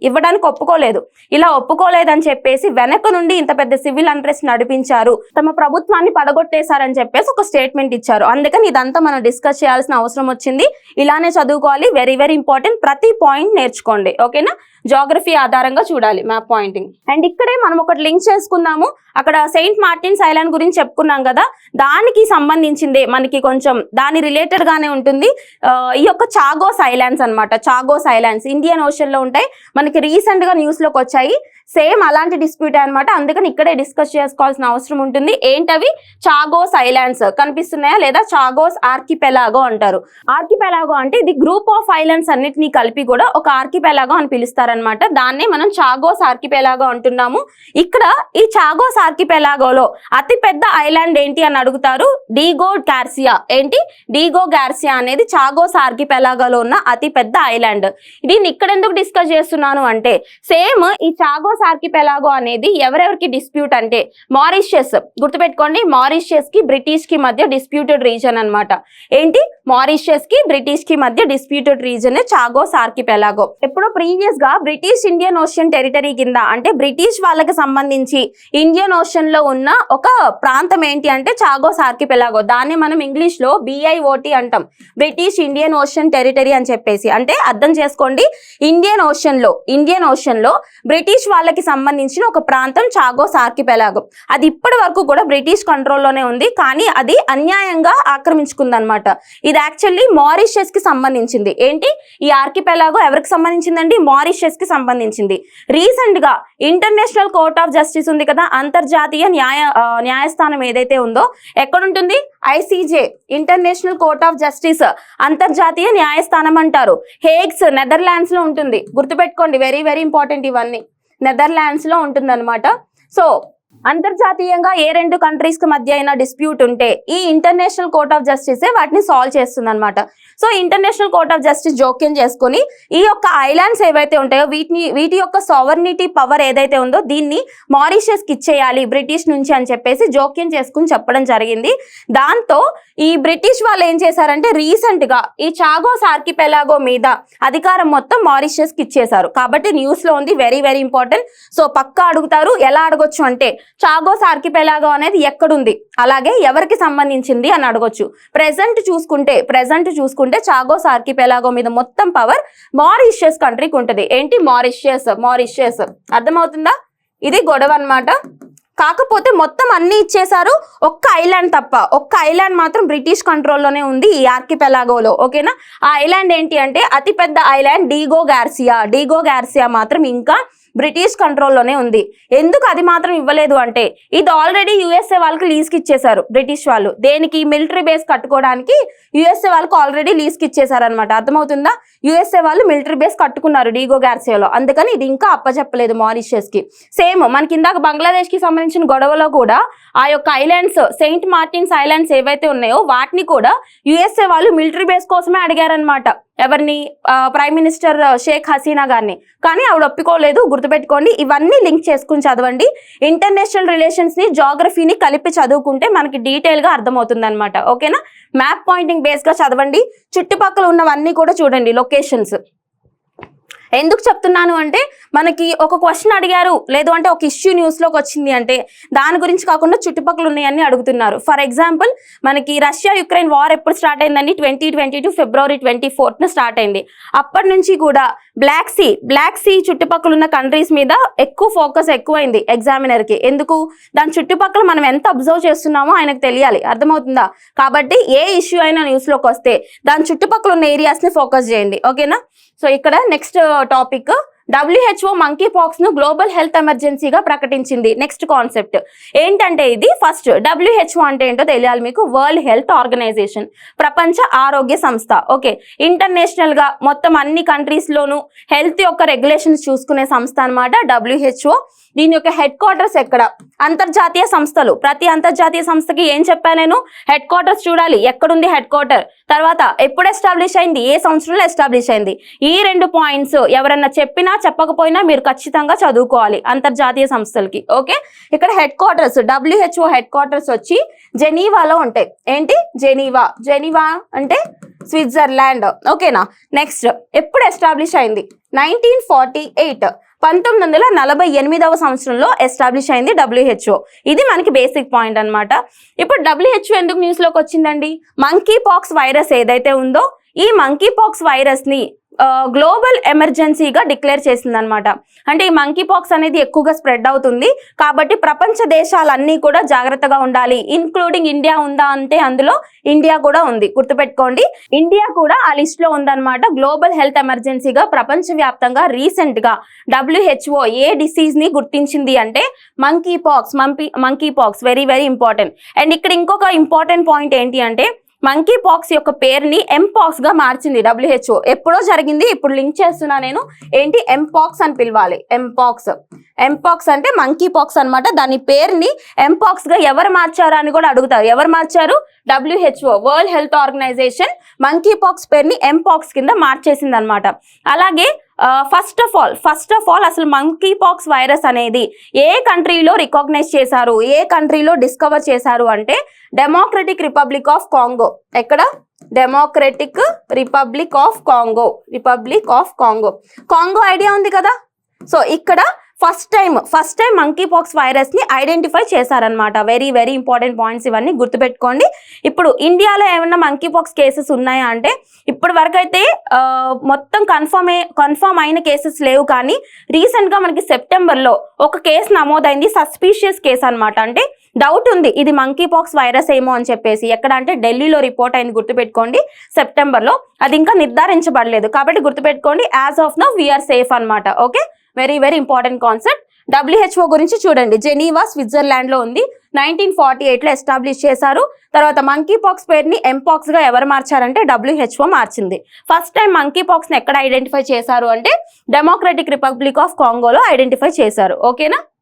ఇవ్వడానికి ఒప్పుకోలేదని చెప్పేసి వెనక నుండి ఇంత పెద్ద సివిల్ అన్రెస్ట్ నడిపించారు, తమ ప్రభుత్వాన్ని పడగొట్టేశారని చెప్పేసి ఒక స్టేట్మెంట్ ఇచ్చారు. అందుకని ఇదంతా మనం డిస్కస్ చేయాల్సిన అవసరం వచ్చింది. ఇలానే చదువుకోవాలి, వెరీ వెరీ ఇంపార్టెంట్. ప్రతి పాయింట్ నేర్చుకోండి. ఓకేనా, జాగ్రఫీ ఆధారంగా చూడాలి మ్యాప్ పాయింటింగ్. అండ్ ఇక్కడే మనం ఒకటి లింక్ చేసుకుందాము. అక్కడ సెయింట్ మార్టిన్స్ ఐలాండ్ గురించి చెప్పుకున్నాం కదా, దానికి సంబంధించిందే మనకి కొంచెం దాని రిలేటెడ్ గానే ఉంటుంది. ఈ యొక్క చాగోస్ ఐలాండ్స్ అన్నమాట. చాగోస్ ఐలాండ్స్ ఇండియన్ ఓషన్ లో ఉంటాయి. మనకి రీసెంట్ గా న్యూస్ లోకి వచ్చాయి. సేమ్ అలాంటి డిస్ప్యూట్ అనమాట. అందుకని ఇక్కడే డిస్కస్ చేసుకోవాల్సిన అవసరం ఉంటుంది. ఏంటవి? చాగోస్ ఐలాండ్స్ కనిపిస్తున్నాయా లేదా? చాగోస్ ఆర్కిపెలాగో అంటారు. ఆర్కిపెలాగో అంటే ఇది గ్రూప్ ఆఫ్ ఐలాండ్స్ అన్నిటినీ కలిపి కూడా ఒక ఆర్కిపెలాగో అని పిలుస్తారనమాట. దాన్నే మనం చాగోస్ ఆర్కిపెలాగో అంటున్నాము. ఇక్కడ ఈ చాగోస్ ఆర్కిపెలాగోలో అతి పెద్ద ఐలాండ్ ఏంటి అని అడుగుతారు. Diego Garcia. ఏంటి? డీగో గార్సియా అనేది చాగోస్ ఆర్కిపెలాగోలో ఉన్న అతి పెద్ద ఐలాండ్. దీన్ని ఇక్కడ ఎందుకు డిస్కస్ చేస్తున్నాను అంటే సేమ్ ఈ చాగోస్ ఆర్కిపెలాగో అనేది ఎవరెవరికి డిస్ప్యూట్ అంటే మారిషియస్. గుర్తుపెట్టుకోండి, మారిషియస్ కి బ్రిటిష్ కి మధ్య డిస్ప్యూటెడ్ రీజన్ అన్నమాట. ఏంటి? మారిషియస్ కి బ్రిటిష్ కి మధ్య డిస్ప్యూటెడ్ రీజన్ చాగోస్ ఆర్కిపెలాగో. ఎప్పుడో ప్రీవియస్ గా బ్రిటిష్ ఇండియన్ ఓషన్ టెరిటరీ కింద అంటే బ్రిటిష్ వాళ్ళకి సంబంధించి ఇండియన్ ఓషన్ లో ఉన్న ఒక ప్రాంతం ఏంటి అంటే చాగోస్ ఆర్కిపెలాగో. దాన్ని మనం ఇంగ్లీష్ లో BIOT అంటాం, బ్రిటిష్ ఇండియన్ ఓషన్ టెరిటరీ అని చెప్పేసి. అంటే అర్థం చేసుకోండి, ఇండియన్ ఓషన్ లో బ్రిటిష్ వాళ్ళకి సంబంధించిన ఒక ప్రాంతం చాగోస్ ఆర్కిపెలాగో. అది ఇప్పటి వరకు కూడా బ్రిటిష్ కంట్రోల్లోనే ఉంది, కానీ అది అన్యాయంగా ఆక్రమించుకుందనమాట. ఇది యాక్చువల్లీ మారిషియస్ కి సంబంధించింది. ఏంటి? ఈ ఆర్కిపెలాగో ఎవరికి సంబంధించిందండి? మారిషియస్ కి సంబంధించింది. రీసెంట్ గా ఇంటర్నేషనల్ కోర్ట్ ఆఫ్ జస్టిస్ ఉంది కదా, అంతర్జాతీయ న్యాయస్థానం ఏదైతే ఉందో ఎక్కడుంటుంది? ICJ, international court of justice, అంతర్జాతీయ న్యాయస్థానం అంటారు. హేగ్స్, నెదర్లాండ్స్ లో ఉంటుంది. గుర్తుపెట్టుకోండి, వెరీ వెరీ ఇంపార్టెంట్. ఇవన్నీ నెదర్లాండ్స్ లో ఉంటుంది అనమాట. సో అంతర్జాతీయంగా ఏ రెండు కంట్రీస్ కి మధ్య అయినా డిస్ప్యూట్ ఉంటే ఈ ఇంటర్నేషనల్ కోర్ట్ ఆఫ్ జస్టిస్ వాటిని సాల్వ్ చేస్తుంది అనమాట. So international court of justice జోక్యం చేసుకుని ఈ యొక్క ఐలాండ్స్ ఏవైతే ఉంటాయో వీటి యొక్క సావర్నిటీ పవర్ ఏదైతే ఉందో దీన్ని మారిషియస్ కి ఇచ్చేయాలి బ్రిటిష్ నుంచి అని చెప్పేసి జోక్యం చేసుకుని చెప్పడం జరిగింది. దాంతో ఈ బ్రిటిష్ వాళ్ళు ఏం చేశారంటే రీసెంట్ గా ఈ చాగోస్ ఆర్కిపెలాగో మీద అధికారం మొత్తం మారిషియస్ కి ఇచ్చేశారు. కాబట్టి న్యూస్ లో ఉంది, వెరీ వెరీ ఇంపార్టెంట్. సో పక్కా అడుగుతారు. ఎలా అడగొచ్చు అంటే చాగోస్ ఆర్కిపెలాగో అనేది ఎక్కడుంది, అలాగే ఎవరికి సంబంధించింది అని అడగొచ్చు. ప్రెజెంట్ చూసుకుంటే చాగోస్ ఆర్కిపెలాగో మీద మొత్తం పవర్ మారిషియస్ కంట్రీకి ఉంటుంది. ఏంటి? మారిషియస్. అర్థమవుతుందా? ఇది గొడవ అన్నమాట. కాకపోతే మొత్తం అన్ని ఇచ్చేశారు, ఒక్క ఐలాండ్ తప్ప. ఒక్క ఐలాండ్ మాత్రం బ్రిటిష్ కంట్రోల్లోనే ఉంది ఈ ఆర్కిపెలాగోలో. ఓకేనా? ఆ ఐలాండ్ ఏంటి అంటే అతిపెద్ద ఐలాండ్ డీగో గార్సియా మాత్రం ఇంకా బ్రిటిష్ కంట్రోల్లోనే ఉంది. ఎందుకు అది మాత్రం ఇవ్వలేదు అంటే ఇది ఆల్రెడీ యుఎస్ఏ వాళ్ళకి లీజ్కి ఇచ్చేశారు. బ్రిటిష్ వాళ్ళు దేనికి మిలిటరీ బేస్ కట్టుకోవడానికి యుఎస్ఏ వాళ్ళకి ఆల్రెడీ లీజ్కి ఇచ్చేసారనమాట. అర్థమవుతుందా? యుఎస్ఏ వాళ్ళు మిలిటరీ బేస్ కట్టుకున్నారు డీగో గార్సియాలో, అందుకని ఇది ఇంకా అప్పచెప్పలేదు మారిషియస్ కి. సేమ్ మనకి ఇందాక బంగ్లాదేశ్ కి సంబంధించిన గొడవలో కూడా ఆ యొక్క ఐలాండ్స్, సెయింట్ మార్టిన్స్ ఐలాండ్స్ ఏవైతే ఉన్నాయో వాటిని కూడా యుఎస్ఏ వాళ్ళు మిలిటరీ బేస్ కోసమే అడిగారనమాట. ఎవరిని? ప్రైమ్ మినిస్టర్ షేక్ హసీనా గారిని. కానీ ఆవిడ ఒప్పుకోలేదు. గుర్తుపెట్టుకోండి, ఇవన్నీ లింక్ చేసుకుని చదవండి. ఇంటర్నేషనల్ రిలేషన్స్ ని, జాగ్రఫీని కలిపి చదువుకుంటే మనకి డీటెయిల్ గా అర్థమవుతుంది అనమాట. ఓకేనా? మ్యాప్ పాయింటింగ్ బేస్ గా చదవండి. చుట్టుపక్కల ఉన్నవన్నీ కూడా చూడండి లొకేషన్స్. ఎందుకు చెప్తున్నాను అంటే మనకి ఒక క్వశ్చన్ అడిగారు, లేదు అంటే ఒక ఇష్యూ న్యూస్లోకి వచ్చింది అంటే దాని గురించి కాకుండా చుట్టుపక్కల ఉన్నాయని అడుగుతున్నారు. ఫర్ ఎగ్జాంపుల్ మనకి రష్యా యుక్రెయిన్ వార్ ఎప్పుడు స్టార్ట్ అయిందండి? 2022 ఫిబ్రవరి 24న స్టార్ట్ అయింది. అప్పటి నుంచి కూడా బ్లాక్ సీ చుట్టుపక్కల ఉన్న కంట్రీస్ మీద ఎక్కువ ఫోకస్ ఎక్కువైంది ఎగ్జామినర్కి. ఎందుకు? దాని చుట్టుపక్కల మనం ఎంత అబ్జర్వ్ చేస్తున్నామో ఆయనకు తెలియాలి. అర్థమవుతుందా? కాబట్టి ఏ ఇష్యూ అయినా న్యూస్లోకి వస్తే దాని చుట్టుపక్కల ఉన్న ఏరియాస్ని ఫోకస్ చేయండి. ఓకేనా? సో ఇక్కడ next topic, WHO monkey pox ను గ్లోబల్ హెల్త్ ఎమర్జెన్సీగా ప్రకటించింది. నెక్స్ట్ కాన్సెప్ట్ ఏంటంటే ఇది ఫస్ట్ WHO అంటే ఏంటో తెలియాలి మీకు. వరల్డ్ హెల్త్ ఆర్గనైజేషన్, ప్రపంచ ఆరోగ్య సంస్థ. ఓకే, ఇంటర్నేషనల్ గా మొత్తం అన్ని కంట్రీస్ లోను హెల్త్ యొక్క రెగ్యులేషన్స్ చూసుకునే సంస్థ అన్నమాట WHO. దీని యొక్క హెడ్ క్వార్టర్స్ ఎక్కడ? అంతర్జాతీయ సంస్థలు. ప్రతి అంతర్జాతీయ సంస్థకి ఏం చెప్పా నేను? హెడ్ క్వార్టర్స్ చూడాలి. ఎక్కడుంది హెడ్ క్వార్టర్, తర్వాత ఎప్పుడు ఎస్టాబ్లిష్ అయింది, ఏ సంవత్సరంలో ఎస్టాబ్లిష్ అయింది. ఈ 2 పాయింట్స్ ఎవరన్నా చెప్పినా చెప్పకపోయినా మీరు ఖచ్చితంగా చదువుకోవాలి అంతర్జాతీయ సంస్థలకి. ఓకే, ఇక్కడ head quarters, WHO head quarters వచ్చి జెనీవాలో ఉంటాయి. ఏంటి? జెనీవా అంటే స్విట్జర్లాండ్. ఓకేనా? నెక్స్ట్ ఎప్పుడు ఎస్టాబ్లిష్ అయింది? 1948 1948వ సంవత్సరంలో ఎస్టాబ్లిష్ అయింది WHO. ఇది మనకి బేసిక్ పాయింట్ అన్నమాట. ఇప్పుడు WHO ఎందుకు న్యూస్ లోకి వచ్చిందండి? మంకీ పాక్స్ వైరస్ ఏదైతే ఉందో ఈ మంకీ పాక్స్ వైరస్ ని గ్లోబల్ ఎమర్జెన్సీగా డిక్లేర్ చేసిందనమాట. అంటే ఈ మంకీ పాక్స్ అనేది ఎక్కువగా స్ప్రెడ్ అవుతుంది కాబట్టి ప్రపంచ దేశాలన్నీ కూడా జాగ్రత్తగా ఉండాలి. ఇన్క్లూడింగ్ ఇండియా ఉందా అంటే అందులో ఇండియా కూడా ఉంది. గుర్తుపెట్టుకోండి, ఇండియా కూడా ఆ లిస్ట్ లో ఉందన్నమాట. గ్లోబల్ హెల్త్ ఎమర్జెన్సీగా ప్రపంచవ్యాప్తంగా రీసెంట్ గా WHO ఏ డిసీజ్ ని గుర్తించింది అంటే monkey pox. Very very important. And ఇక్కడ ఇంకొక ఇంపార్టెంట్ పాయింట్ ఏంటి అంటే మంకీ పాక్స్ యొక్క పేరుని ఎంపాక్స్ గా మార్చింది WHO. ఎప్పుడో జరిగింది, ఇప్పుడు లింక్ చేస్తున్నా నేను. ఏంటి? ఎంపాక్స్ అని పిలవాలి. ఎంపాక్స్ అంటే మంకీ పాక్స్ అన్నమాట. దాని పేరుని ఎంపాక్స్ గా ఎవరు మార్చారు అని కూడా అడుగుతారు. ఎవరు మార్చారు? WHO world health organisation monkey pox పేరుని ఎంపాక్స్ కింద మార్చేసింది అనమాట. అలాగే ఫస్ట్ ఆఫ్ ఆల్ అసలు మంకీ పాక్స్ వైరస్ అనేది ఏ కంట్రీలో రికాగ్నైజ్ చేశారు, ఏ కంట్రీలో డిస్కవర్ చేశారు అంటే డెమోక్రటిక్ రిపబ్లిక్ ఆఫ్ కాంగో. ఎక్కడ? Democratic republic of Congo. Congo idea ఉంది కదా? సో ఇక్కడ first time monkey pox virus ని ఐడెంటిఫై చేశారనమాట. వెరీ వెరీ ఇంపార్టెంట్ పాయింట్స్ ఇవన్నీ గుర్తుపెట్టుకోండి. ఇప్పుడు ఇండియాలో ఏమైనా మంకీ పాక్స్ కేసెస్ ఉన్నాయా అంటే ఇప్పటి వరకు అయితే మొత్తం కన్ఫర్మ్ అయిన కేసెస్ లేవు. కానీ రీసెంట్ గా మనకి సెప్టెంబర్లో ఒక కేసు నమోదైంది. సస్పీషియస్ కేసు అనమాట. అంటే డౌట్ ఉంది ఇది మంకీ పాక్స్ వైరస్ ఏమో అని చెప్పేసి. ఎక్కడ అంటే ఢిల్లీలో రిపోర్ట్ అయింది. గుర్తుపెట్టుకోండి, సెప్టెంబర్లో. అది ఇంకా నిర్ధారించబడలేదు కాబట్టి గుర్తుపెట్టుకోండి. As of now we are safe అనమాట. Okay, very very important concept. WHO గురించి చూడండి. జెనీవా స్విట్జర్లాండ్ లో ఉంది. 1948లో ఎస్టాబ్లిష్ చేశారు. తర్వాత మంకీ పాక్స్ పేరుని ఎంపాక్స్ గా ఎవరు మార్చారంటే WHO మార్చింది. ఫస్ట్ టైం మంకీ పాక్స్ ని ఎక్కడ ఐడెంటిఫై చేశారు అంటే డెమోక్రటిక్ రిపబ్లిక్ ఆఫ్ కాంగోలో ఐడెంటిఫై చేశారు. ఓకేనా?